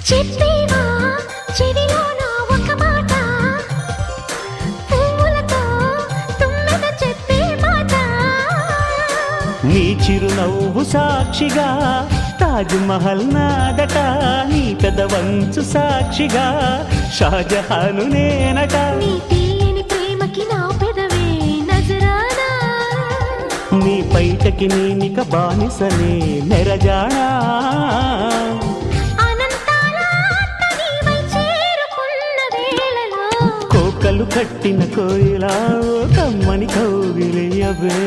చెప్పేవా చెవిలోన ఒక మాట, పువ్వులతో తుమ్మెద చెప్పే మాట. నీ చిరునవ్వు సాక్షిగా తాజ్ మహల్ నాదట, నీ పెదవంచు సాక్షిగా షాజహాను నేనట. నీ తీయని ప్రేమకి నా పెదవే నజరానా, నీ బయటకి నేనిక బానిసనే నెరజానా. కోకలు కట్టిన కోయిలా కమ్మని కౌగిలియవే.